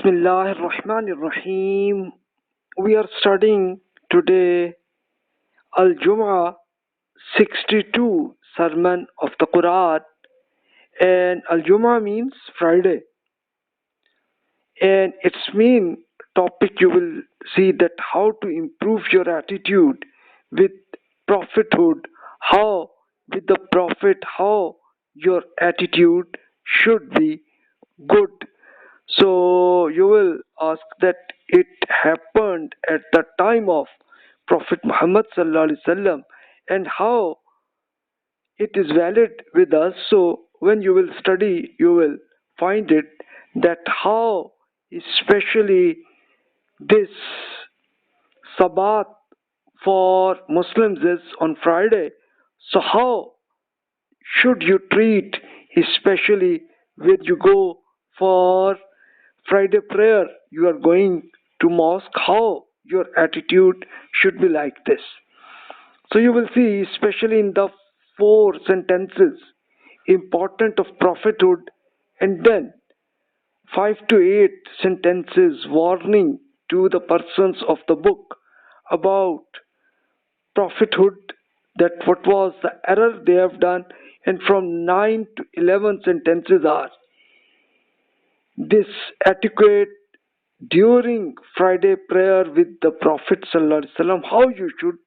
Bismillah ar-Rahman ar-Rahim. We are studying today Al-Jumm 62 sermon of the Quran, and Al-Jumm means Friday, and its main topic you will see that how to improve your attitude with prophethood, how with the prophet, how your attitude should be good. So you will ask that it happened at the time of Prophet Muhammad sallallahu alaihi wasallam, and how it is valid with us. So when you will study, you will find it that how especially this Sabbath for Muslims is on Friday. So how should you treat, especially when you go for Friday prayer, you are going to mosque, how your attitude should be like this. So you will see, especially in the four sentences, important of prophethood, and then 5 to 8 sentences warning to the persons of the book about prophethood, that what was the error they have done, and from 9 to 11 sentences are this adequate during Friday prayer with the Prophet sallallahu alaihi wasallam, how you should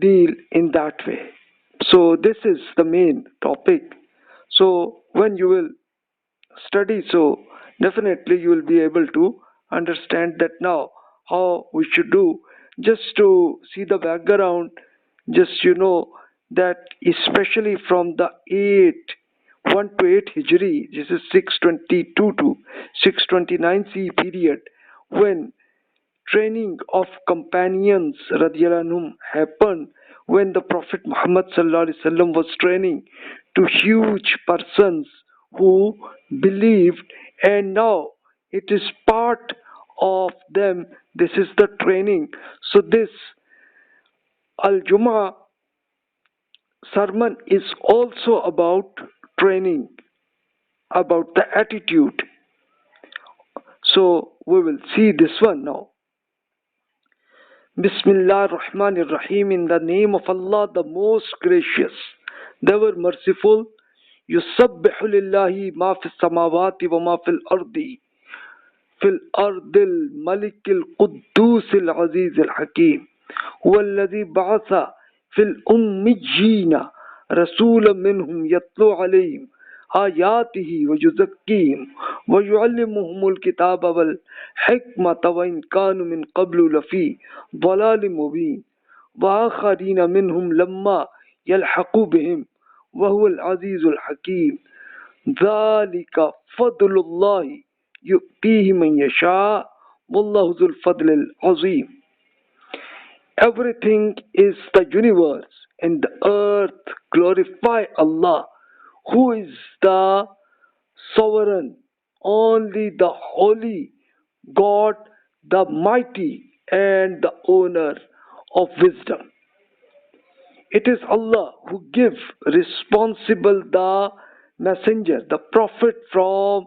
deal in that way. So this is the main topic. So when you will study, so definitely you will be able to understand that now how we should do. Just to see the background, just that especially from the 1 to 8 Hijri, this is 622 to 629 CE period, when training of companions radiallahu anhum happened, when the Prophet Muhammad sallallahu alaihi wasallam was training to huge persons who believed, and now it is part of them. This is the training. So this Al-Jummah sermon is also about training, about the attitude. So we will see this one now. Bismillah ar-Rahman ar-Rahim. In the name of Allah, the most gracious, the ever merciful. Yusabbihu lillahi ma fi samawati wa ma fil ardil malikil quddusil azizil hakim. Huwa alladhi ba'atha fil ummiyina rasulan minhum yatlu alayhim آياته ويزكيهم ويعلمهم الكتاب والحكمة وإن كانوا من قبل لفي ضلال مبين وآخرين منهم لما يلحقوا بهم وهو العزيز الحكيم ذلك فضل الله يؤتيه من يشاء والله ذو الفضل العظيم. Everything is the universe and the earth glorify Allah, who is the sovereign, only the holy God, the mighty and the owner of wisdom. It is Allah who gives responsible the messenger, the prophet, from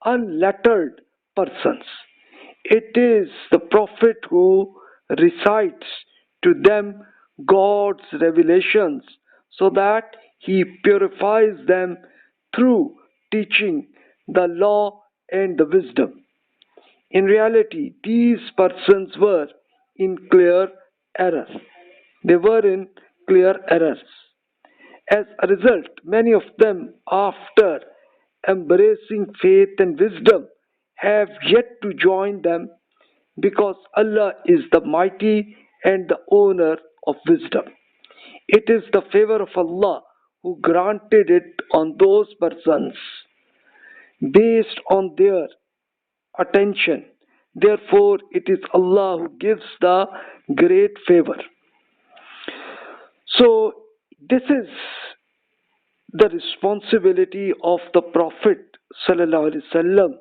unlettered persons. It is the prophet who recites to them God's revelations, so that he purifies them through teaching the law and the wisdom. In reality, these persons were in clear error. They were in clear errors. As a result, many of them, after embracing faith and wisdom, have yet to join them, because Allah is the mighty and the owner of wisdom. It is the favor of Allah who granted it on those persons based on their attention. Therefore, it is Allah who gives the great favor. So, this is the responsibility of the Prophet sallallahu alaihi wasallam.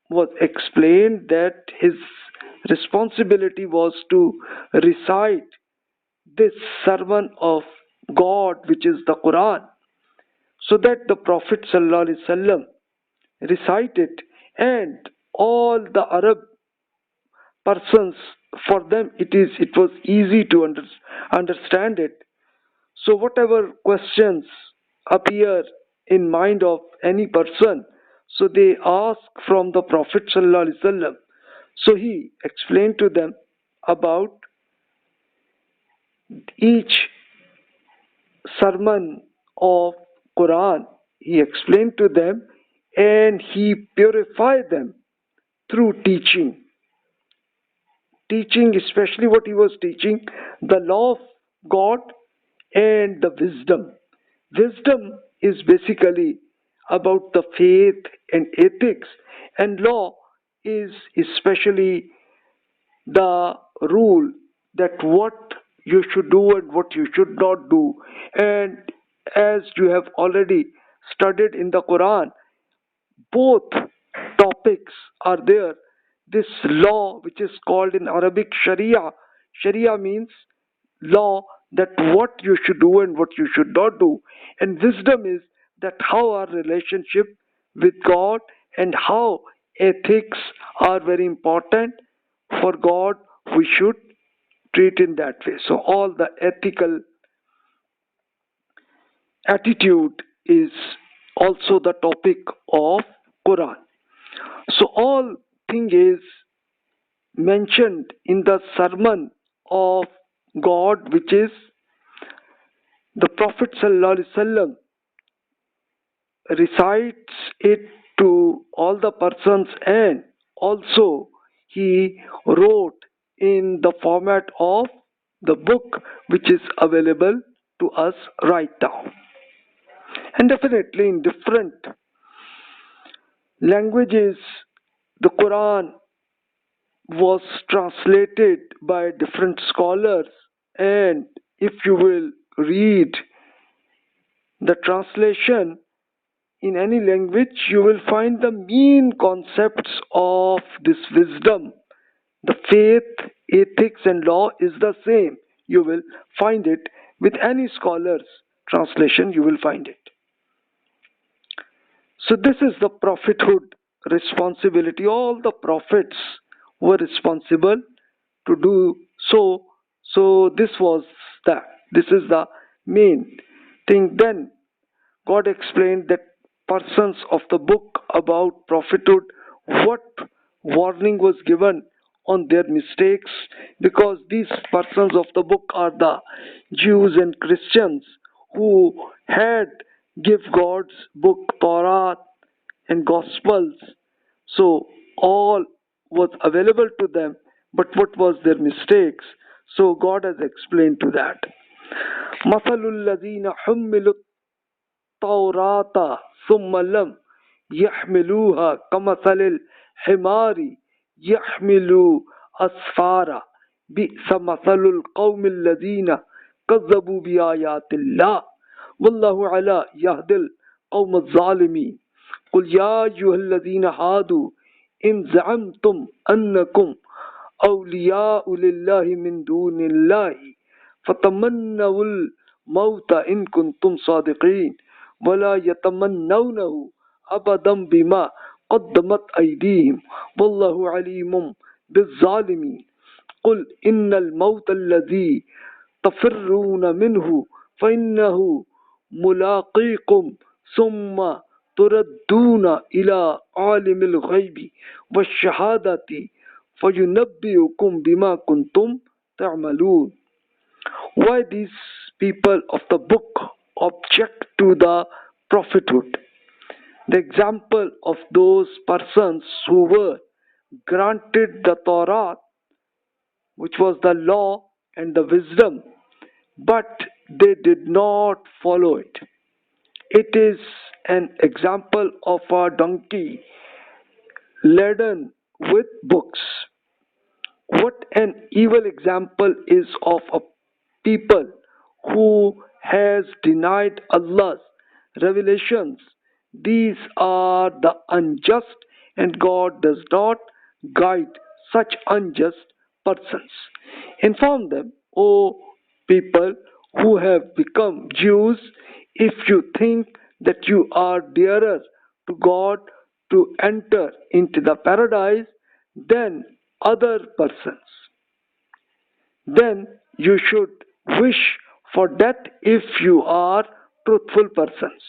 Was explained that his responsibility was to recite this sermon of God, which is the Quran, so that the Prophet ﷺ recited, and all the Arab persons, for them it was easy to understand it. So whatever questions appear in mind of any person, so they ask from the Prophet sallallahu alaihi wasallam. So he explained to them about each sermon of Quran. He explained to them and he purified them through teaching. Teaching, especially what he was teaching, the law of God and the wisdom. Wisdom is basically about the faith and ethics, and law is especially the rule that what you should do and what you should not do. And as you have already studied in the Quran, both topics are there. This law, which is called in Arabic Sharia, Sharia means law, that what you should do and what you should not do. And wisdom is that how our relationship with God and how ethics are very important for God, we should treat in that way. So all the ethical attitude is also the topic of Quran. So all thing is mentioned in the sermon of God, which is the Prophet sallallahu alaihi wasallam recites it to all the persons, and also he wrote in the format of the book which is available to us right now. And definitely in different languages the Quran was translated by different scholars, and if you will read the translation in any language, you will find the main concepts of this wisdom. The faith, ethics, and law is the same. You will find it with any scholar's translation, you will find it. So, this is the prophethood responsibility. All the prophets were responsible to do so. So, this was that. This is the main thing. Then, God explained that persons of the book about prophethood, what warning was given on their mistakes, because these persons of the book are the Jews and Christians who had give God's book Torah and Gospels. So all was available to them, but what was their mistakes? So God has explained to that. مثل الذين حملوا التوراة ثم لم يحملوها كمثل الحمار يحمل أسفارا بئس مثل القوم الذين كذبوا بآيات الله والله على يهدي القوم الظالمين قل يا أيها الذين هادوا إن زعمتم أنكم أولياء لله من دون الله فتمنوا الموت إن كنتم صادقين ولا يتمنونه أبدا بما قدمت أيديهم والله عليم بالظالمين قل إن الموت الذي تفرون منه فإنه ملاقيكم ثم تردون إلى عالم الغيب والشهادة فينبئكم بما كنتم تعملون. Why these people of the book object to the prophethood? The example of those persons who were granted the Torah, which was the law and the wisdom, but they did not follow it. It is an example of a donkey laden with books. What an evil example is of a people who has denied Allah's revelations. These are the unjust, and God does not guide such unjust persons. Inform them, O people who have become Jews, if you think that you are dearer to God to enter into the paradise than other persons. Then you should wish for death if you are truthful persons.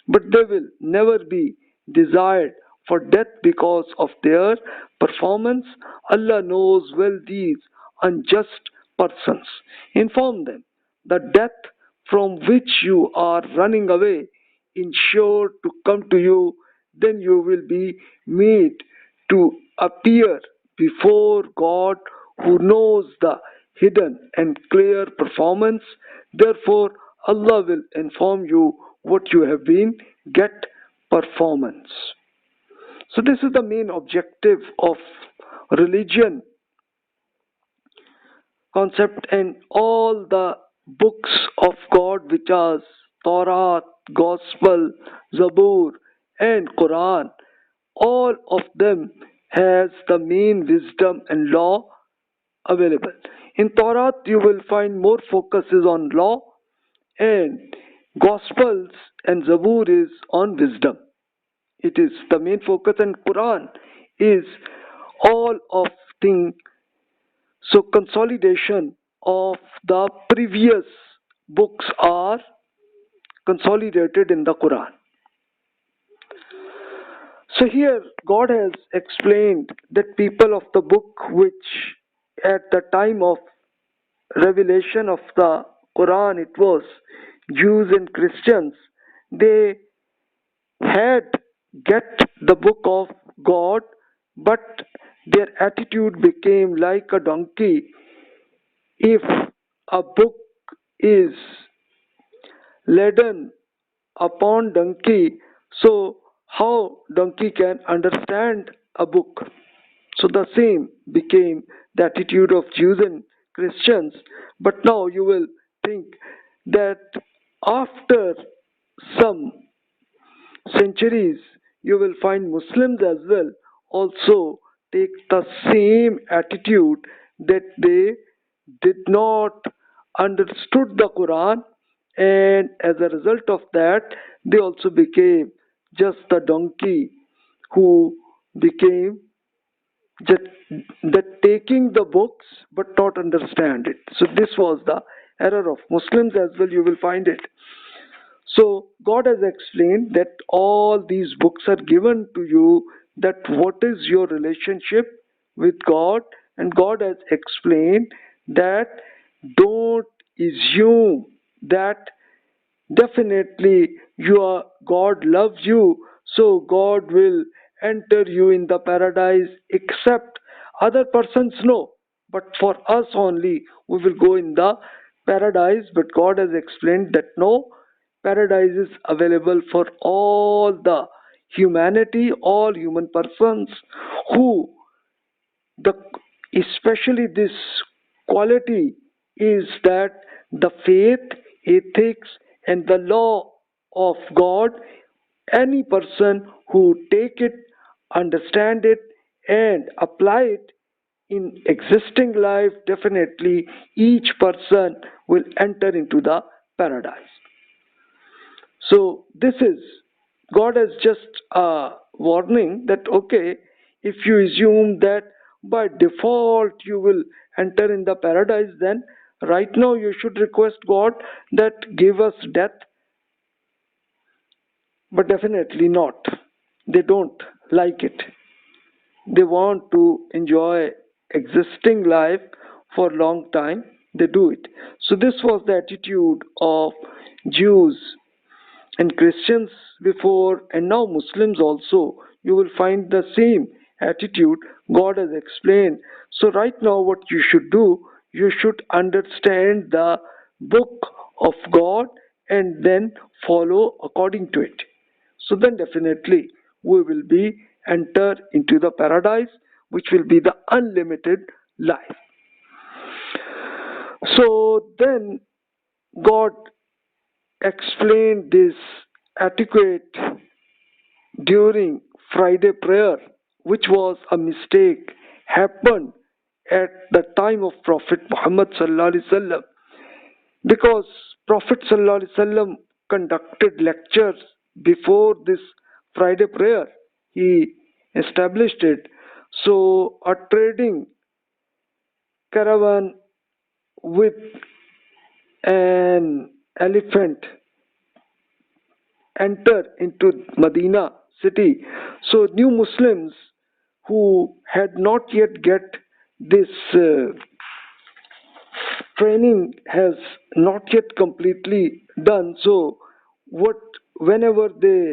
But they will never be desired for death because of their performance. Allah knows well these unjust persons. Inform them the death from which you are running away is sure to come to you. Then you will be made to appear before God who knows the hidden and clear performance. Therefore, Allah will inform you what you have been get performance. So this is the main objective of religion concept, and all the books of God which are Torah, Gospel, Zabur and Quran, all of them has the main wisdom and law available. In Torah you will find more focuses on law, and Gospels and Zabur is on wisdom. It is the main focus, and Quran is all of things. So consolidation of the previous books are consolidated in the Quran. So here God has explained that people of the book, which at the time of revelation of the Quran it was Jews and Christians, they had get the book of God, but their attitude became like a donkey. If a book is laden upon donkey, so how donkey can understand a book? So the same became the attitude of Jews and Christians. But now you will think that after some centuries you will find Muslims as well also take the same attitude, that they did not understood the Quran, and as a result of that they also became just the donkey who became just that taking the books but not understand it. So this was the error of Muslims as well, you will find it. So God has explained that all these books are given to you, that what is your relationship with God, and God has explained that don't assume that definitely God loves you, so God will enter you in the paradise, except other persons know, but for us only we will go in the paradise. But God has explained that no, paradise is available for all the humanity, all human persons who the especially this quality is that the faith, ethics and the law of God, any person who take it, understand it and apply it in existing life, definitely each person will enter into the paradise. So this is, God has just a warning that okay, if you assume that by default you will enter in the paradise, then right now you should request God that give us death. But definitely not. They don't like it. They want to enjoy existing life for a long time. They do it. So this was the attitude of Jews and Christians before, and now Muslims also. You will find the same attitude. God has explained. So right now what you should do, you should understand the book of God and then follow according to it. So then definitely we will be enter into the paradise, which will be the unlimited life. So then God explained this adequate during Friday prayer, which was a mistake happened at the time of Prophet Muhammad sallallahu alaihi wasallam, because Prophet sallallahu alaihi wasallam conducted lectures before this Friday prayer. he established it. So a trading caravan with an elephant enter into Medina city. So new Muslims who had not yet get this training has not yet completely done. So what whenever they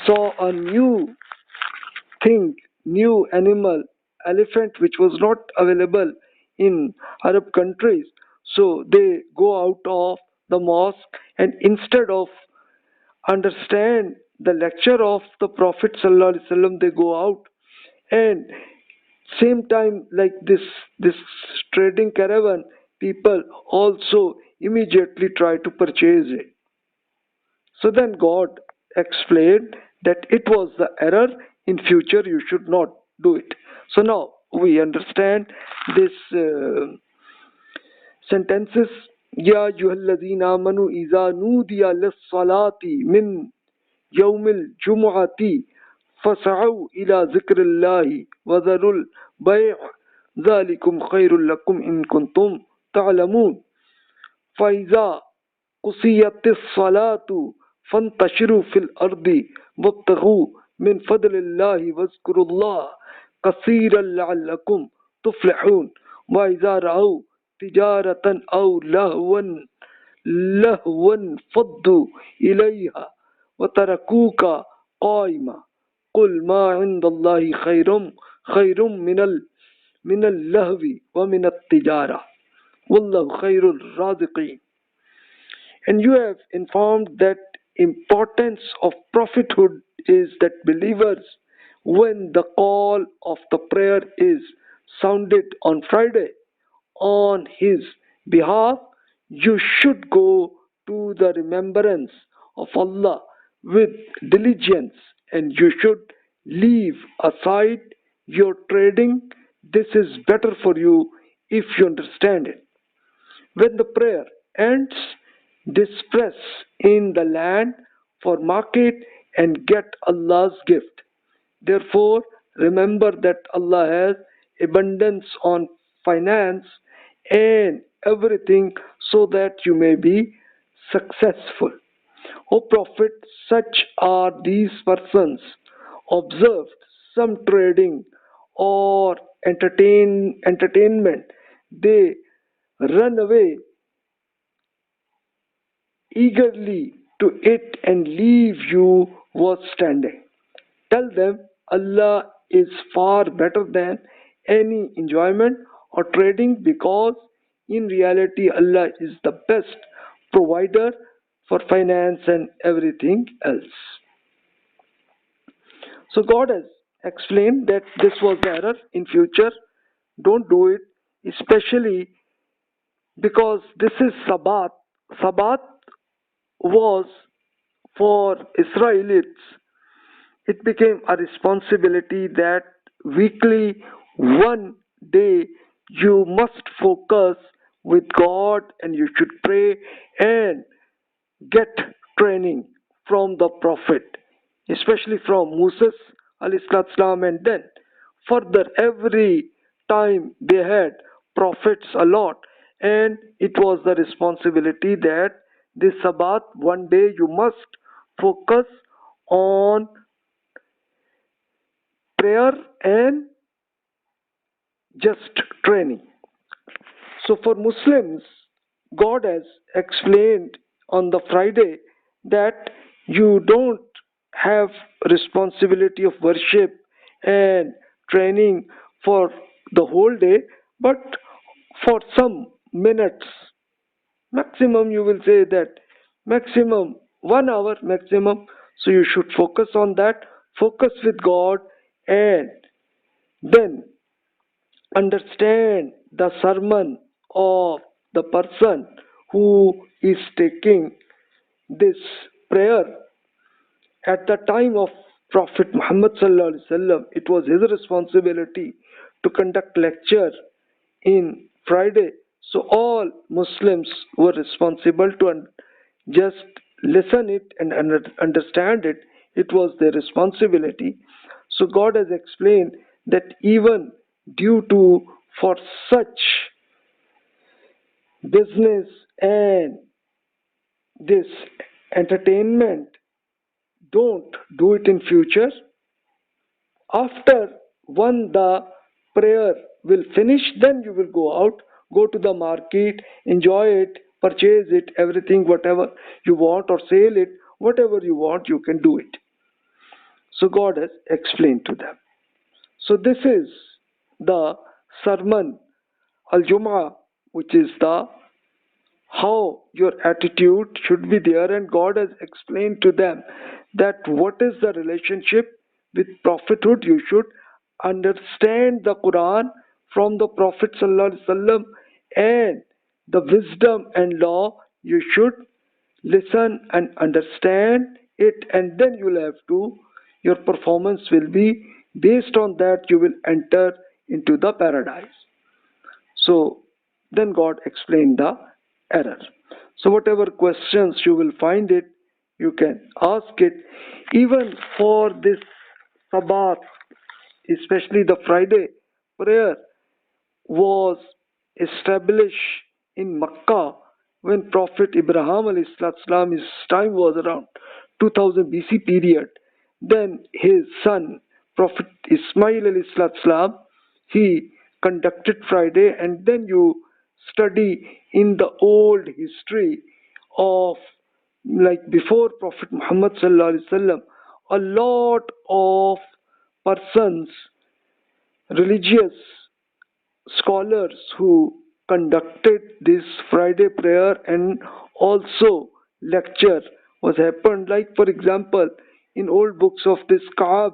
saw a new thing, new animal, elephant, which was not available in Arab countries, so they go out of the mosque and instead of understand the lecture of the Prophet ﷺ, they go out and same time like this trading caravan, people also immediately try to purchase it. So then God explained that it was the error, in future you should not do it. So now we understand this sentences. Ya ayyuhalladhina amanu iza nudiya lis-salati min yawmil jumu'ati fas'au ila zikrillahi wa dharul bay' dhalikum khairul lakum in kuntum ta'lamun. Fa iza qusiyatis salatu fantashiru fil ardi wabtaghu min fadlillahi wazkurullaha kaseeran la'allakum tuflihun. Wa iza ra'aw tijaratan aw lahwan faddu ilayha wa tarakuka qaima qul ma 'inda Allahi khairum min al-lahwi wa min at-tijara wallahu khairur raziqin. And you have informed that importance of prophethood is that believers, when the call of the prayer is sounded on Friday on his behalf, you should go to the remembrance of Allah with diligence and you should leave aside your trading. This is better for you if you understand it. When the prayer ends, disperse in the land for market and get Allah's gift. Therefore, remember that Allah has abundance on finance and everything so that you may be successful. O Prophet, such are these persons observed some trading or entertainment. They run away eagerly to it and leave you was standing. Tell them Allah is far better than any enjoyment or trading because in reality Allah is the best provider for finance and everything else. So God has explained that this was the error. In future, don't do it, especially because this is Sabbath. Sabbath was for Israelites. It became a responsibility that weekly, one day, you must focus with God and you should pray and get training from the Prophet, especially from Moses alayhi and then further every time they had prophets a lot, and it was the responsibility that this Sabbath one day you must focus on prayer and just training. So for Muslims, God has explained on the Friday that you don't have responsibility of worship and training for the whole day, but for some minutes, maximum you will say that maximum 1 hour maximum. So you should focus on that, focus with God, and then understand the sermon of the person who is taking this prayer. At the time of Prophet Muhammad sallallahu alaihi wasallam, it was his responsibility to conduct lecture in Friday. So all Muslims were responsible to just listen it and understand it. It was their responsibility. So God has explained that even due to for such business and this entertainment, don't do it in future. After when the prayer will finish, then you will go out, go to the market, enjoy it, purchase it, everything, whatever you want, or sell it, whatever you want, you can do it. So God has explained to them. So this is the sermon Al-Jumm, which is the how your attitude should be there, and God has explained to them that what is the relationship with prophethood. You should understand the Quran from the Prophet ﷺ, and the wisdom and law you should listen and understand it, and then you'll have to, your performance will be based on that, you will enter into the paradise. So then God explained the error. So whatever questions you will find it, you can ask it. Even for this Sabbath, especially the Friday prayer, was established in Makkah when Prophet Ibrahim ﷺ, his time was around 2000 BC period. Then his son Prophet Ismail ﷺ, he conducted Friday, and then you study in the old history of like before Prophet Muhammad ﷺ, a lot of persons, religious scholars who conducted this Friday prayer and also lecture was happened. Like for example, in old books of this Ka'ab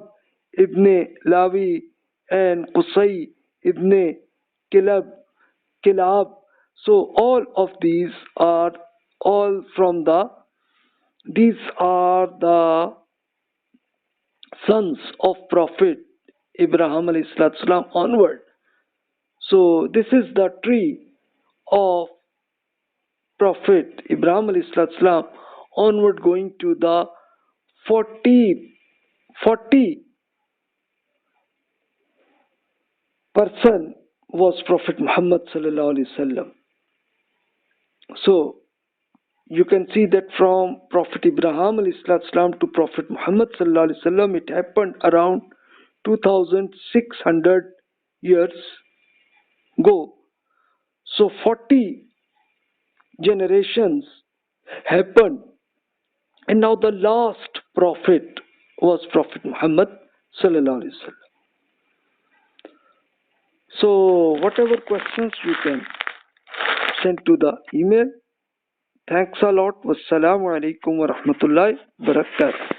ibn Lawi and Qusay ibn Kilab. So all of these are all from these are the sons of Prophet Ibrahim alayhi salam onward. So this is the tree of Prophet Ibrahim alayhi salam onward, going to the 40 person was Prophet Muhammad sallallahu alaihi wasallam. So you can see that from Prophet Ibrahim alayhi salam to Prophet Muhammad sallallahu alaihi wasallam, it happened around 2600 years ago. So 40 generations happened, and now the last prophet was Prophet Muhammad sallallahu alaihi wasallam. So whatever questions you can send to the email. Thanks a lot. Wassalamu alaikum wa rahmatullahi wa barakatuh.